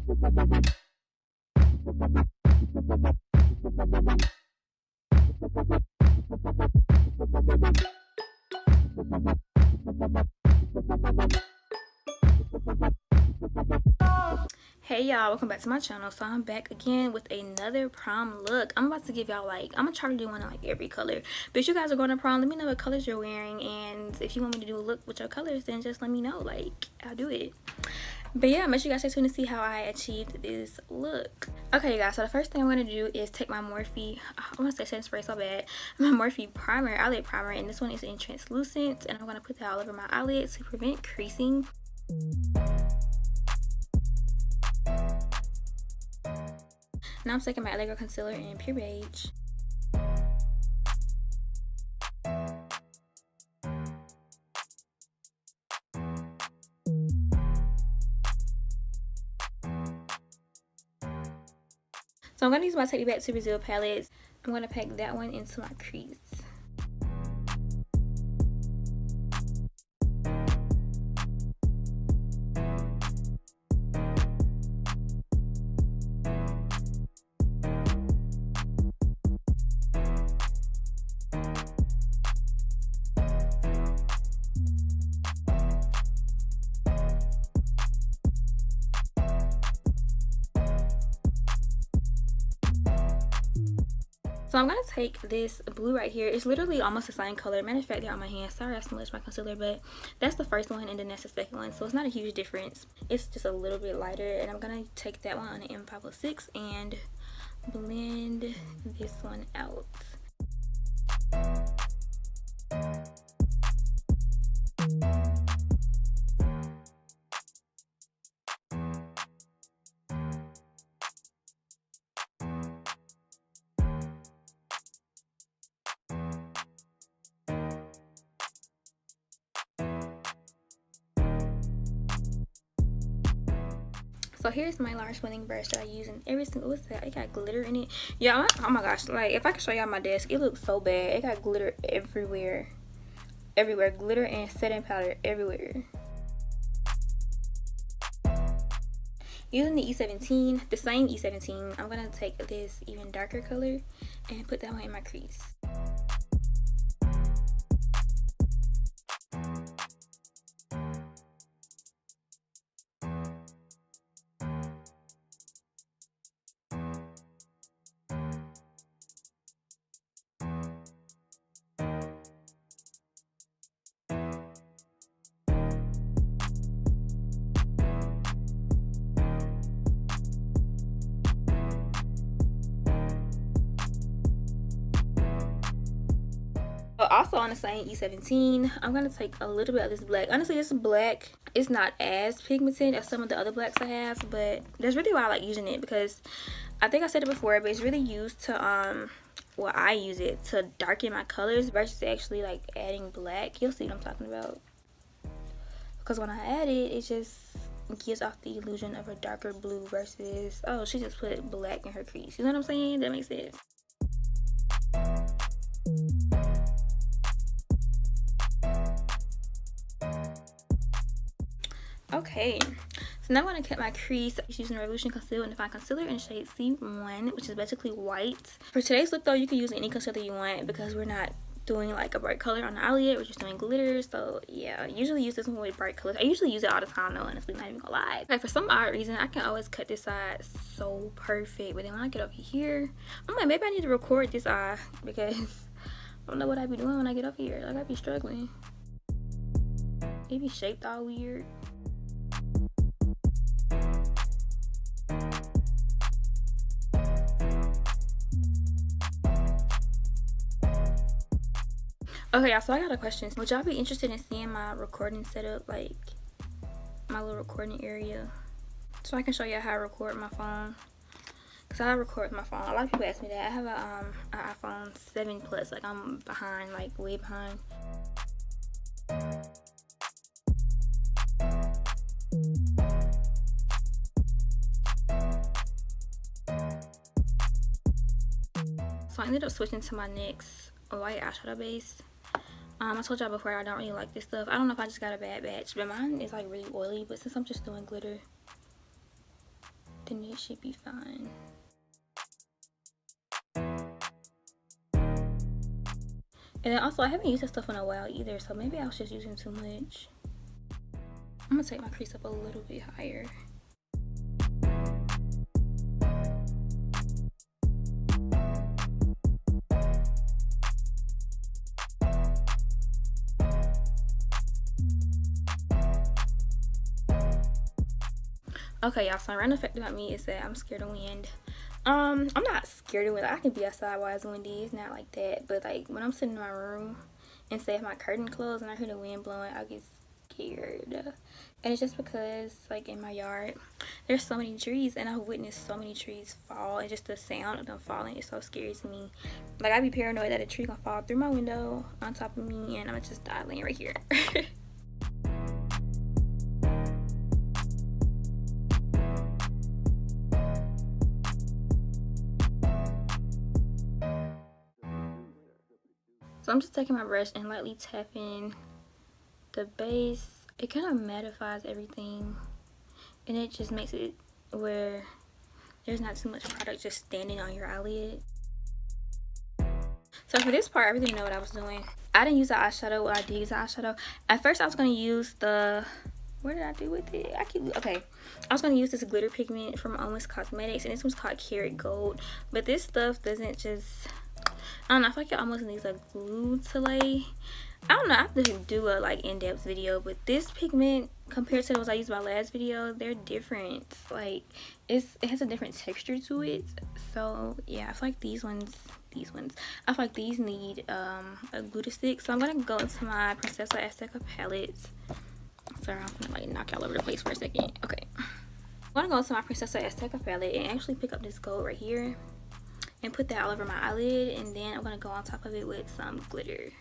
Hey y'all, welcome back to my channel. So I'm back again with another prom look. I'm about to give y'all I'm gonna try to do one in like every color, but if you guys are going to prom, let me know what colors you're wearing, and if you want me to do a look with your colors, then just let me know, like I'll do it. But yeah, make sure you guys stay tuned to see how I achieved this look. Okay you guys, so the first thing I'm going to do is take my Morphe, I want to say setting spray so bad, my Morphe primer, eyelid primer, and this one is in translucent, and I'm going to put that all over my eyelids to prevent creasing. Now I'm taking my Allegro concealer in pure beige. So I'm going to use my Take Me Back to Brazil palette. I'm going to pack that one into my crease. So I'm going to take this blue right here. It's literally almost the same color. Matter of fact, they're on my hand. Sorry I smudged my concealer, but that's the first one and then that's the second one. So it's not a huge difference. It's just a little bit lighter. And I'm going to take that one on an M506 and blend this one out. So here's my large blending brush that I use in every single, what's that? It got glitter in it. Yeah, oh my gosh, like if I can show y'all my desk, it looks so bad. It got glitter everywhere. Everywhere, glitter and setting powder everywhere. Using the E17, the same E17, I'm gonna take this even darker color and put that one in my crease. Also on the same E17, I'm going to take a little bit of this black. Honestly, this black is not as pigmented as some of the other blacks I have, but that's really why I like using it, because I think I said it before, but it's really used to, well, I use it to darken my colors versus actually like adding black. You'll see what I'm talking about. Because when I add it, it just gives off the illusion of a darker blue versus, oh, she just put black in her crease. You know what I'm saying? That makes sense. Okay, so now I'm going to cut my crease using Revolution Conceal and Define Concealer in the shade C1, which is basically white. For today's look though, you can use any concealer you want because we're not doing like a bright color on the eyelid, we're just doing glitter. So yeah, I usually use this one with bright colors. I usually use it all the time though, honestly, not even gonna lie. Like for some odd reason, I can always cut this side so perfect, but then when I get over here, I'm like, maybe I need to record this eye because I don't know what I be doing when I get up here. Like I be struggling. It be shaped all weird. Okay, y'all, so I got a question. Would y'all be interested in seeing my recording setup, like my little recording area, so I can show y'all how I record my phone? Because I record my phone. A lot of people ask me that. I have an iPhone 7 Plus. Like I'm behind, like way behind. So I ended up switching to my NYX white eyeshadow base. I told y'all before I don't really like this stuff. I don't know if I just got a bad batch, but mine is like really oily. But since I'm just doing glitter, then it should be fine. And then also, I haven't used this stuff in a while either, so maybe I was just using too much. I'm gonna take my crease up a little bit higher. Okay, y'all, so a random fact about me is that I'm scared of wind. I'm not scared of wind. I can be outside while it's windy. It's not like that. But like when I'm sitting in my room and say if my curtain closed and I hear the wind blowing, I get scared. And it's just because like in my yard there's so many trees, and I've witnessed so many trees fall, and just the sound of them falling is so scary to me. Like I'd be paranoid that a tree gonna fall through my window on top of me and I'm gonna just die laying right here. So I'm just taking my brush and lightly tapping the base. It kind of mattifies everything, and it just makes it where there's not too much product just standing on your eyelid. So for this part, I really didn't know what I was doing. I didn't use the eyeshadow. Well, I did use the eyeshadow. At first, I was going to use the... What did I do with it? Okay. I was going to use this glitter pigment from Almost Cosmetics, and this one's called Carrot Gold. But this stuff doesn't just... I don't know, I feel like it almost needs a glue to lay. I don't know, I have to do a like in-depth video, but this pigment compared to those I used in my last video, they're different. Like it has a different texture to it. So yeah, I feel like these ones I feel like these need a glue to stick. So I'm gonna go into my Princess Azteca palette. Sorry, I'm gonna like knock all over the place for a second. Okay, I'm gonna go into my Princess Azteca palette and actually pick up this gold right here and put that all over my eyelid, and then I'm gonna go on top of it with some glitter.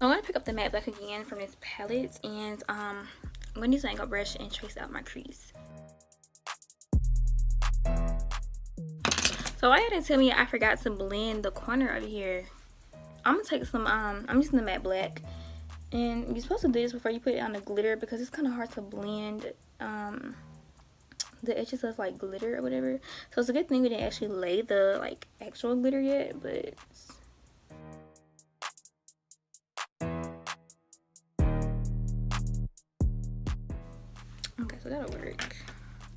I'm gonna pick up the matte black again from this palette, and I'm gonna use an angle brush and trace out my crease. So why you didn't tell me I forgot to blend the corner over here? I'm gonna take some I'm using the matte black, and you're supposed to do this before you put it on the glitter because it's kind of hard to blend the edges of like glitter or whatever. So it's a good thing we didn't actually lay the like actual glitter yet, but okay, so that'll work.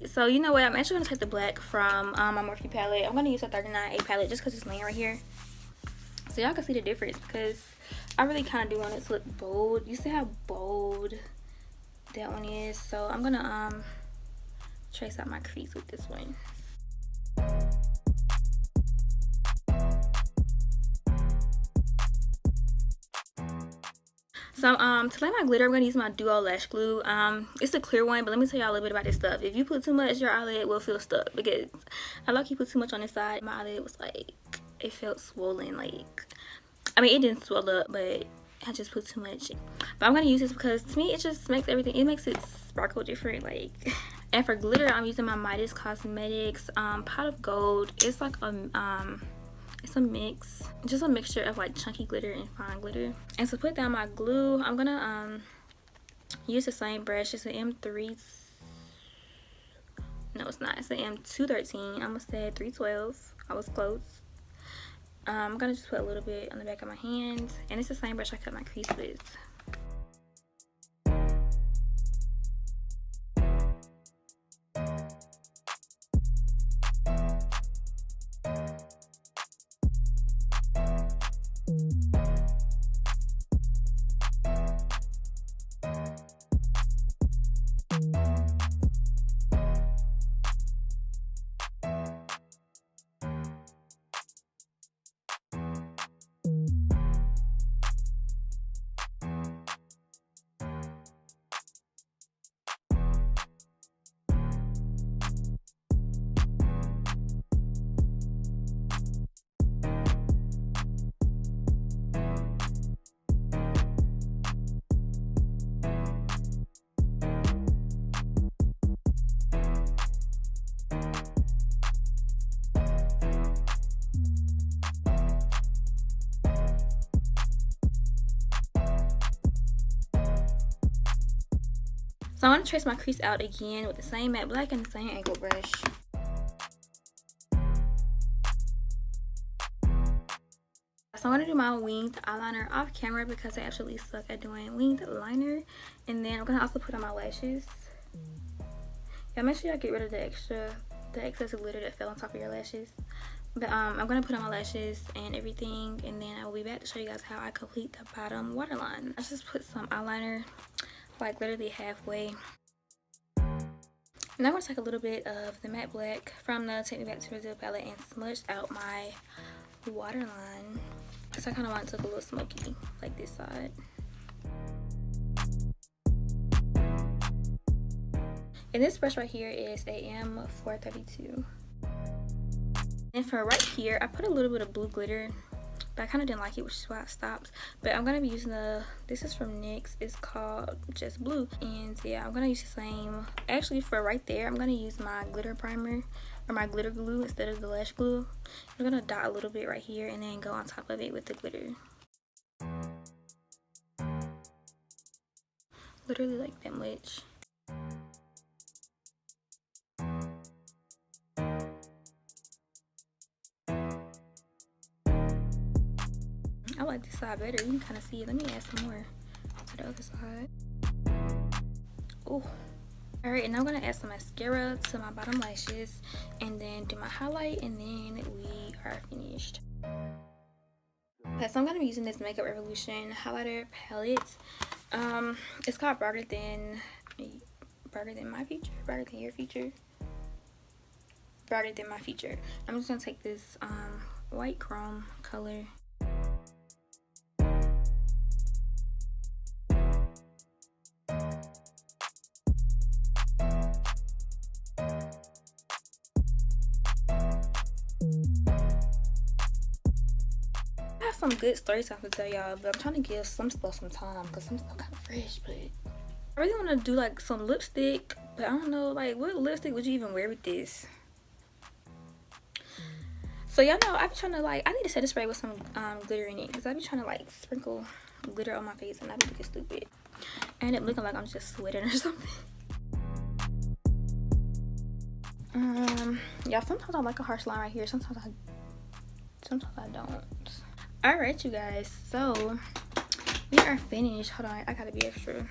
So you know what, I'm actually gonna take the black from my Morphe palette. I'm gonna use a 39A palette just because it's laying right here, so y'all can see the difference, because I really kind of do want it to look bold. You see how bold that one is? So I'm gonna trace out my crease with this one. So to lay my glitter, I'm gonna use my Duo lash glue. It's a clear one, but let me tell y'all a little bit about this stuff. If you put too much, your eyelid will feel stuck, because I lucky put too much on this side. My eyelid was like, it felt swollen. Like, I mean, it didn't swell up, but I just put too much. But I'm gonna use this because to me it just makes everything, it makes it sparkle different. Like, and for glitter, I'm using my Midas Cosmetics pot of gold. It's like it's a mix, just a mixture of like chunky glitter and fine glitter. And to put down my glue, I'm gonna use the same brush. It's an M3. No, it's not. It's an M213. I almost said 312. I was close. I'm gonna just put a little bit on the back of my hand, and it's the same brush I cut my crease with. So I want to trace my crease out again with the same matte black and the same angle brush. So I'm going to do my winged eyeliner off camera because I absolutely suck at doing winged liner. And then I'm going to also put on my lashes. Yeah, make sure y'all get rid of the excess glitter that fell on top of your lashes. But I'm going to put on my lashes and everything, and then I will be back to show you guys how I complete the bottom waterline. I just put some eyeliner like literally halfway. And I'm going to take a little bit of the matte black from the Take Me Back to Brazil palette and smudge out my waterline. Because I kind of want it to look a little smoky, like this side. And this brush right here is AM 432. And for right here, I put a little bit of blue glitter, but I kind of didn't like it, which is why I stopped. But I'm going to be using this is from NYX, it's called Just Blue. And yeah, I'm going to use the same, actually for right there, I'm going to use my glitter primer, or my glitter glue instead of the lash glue. I'm going to dot a little bit right here and then go on top of it with the glitter. Literally like that much. I like this side better. You can kind of see it. Let me add some more to the other side. Oh. Alright, and now I'm going to add some mascara to my bottom lashes and then do my highlight, and then we are finished. Okay, so I'm going to be using this Makeup Revolution highlighter palette. It's called Brighter Than My Future, Brighter Than Your Future, Brighter Than My Future. I'm just going to take this white chrome color. Some good story time to tell y'all, but I'm trying to give some stuff some time because some stuff kind of fresh. But I really want to do like some lipstick, but I don't know, like what lipstick would you even wear with this? So y'all know I be trying to like, I need to set a spray with some glitter in it, because I be trying to like sprinkle glitter on my face and I be looking stupid. I end up looking like I'm just sweating or something. Yeah, sometimes I like a harsh line right here, sometimes I don't. Alright, you guys, so we are finished. Hold on, I gotta be extra.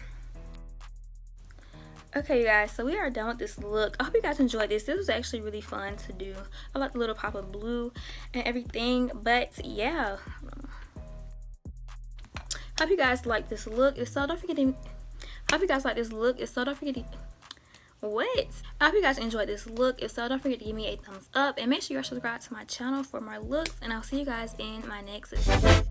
Okay, you guys, so we are done with this look. I hope you guys enjoyed this. This was actually really fun to do. I like the little pop of blue and everything, but yeah. Hope you guys like this look. If so, don't forget to what? I hope you guys enjoyed this look. If so, don't forget to give me a thumbs up and make sure you're subscribed to my channel for more looks, and I'll see you guys in my next video.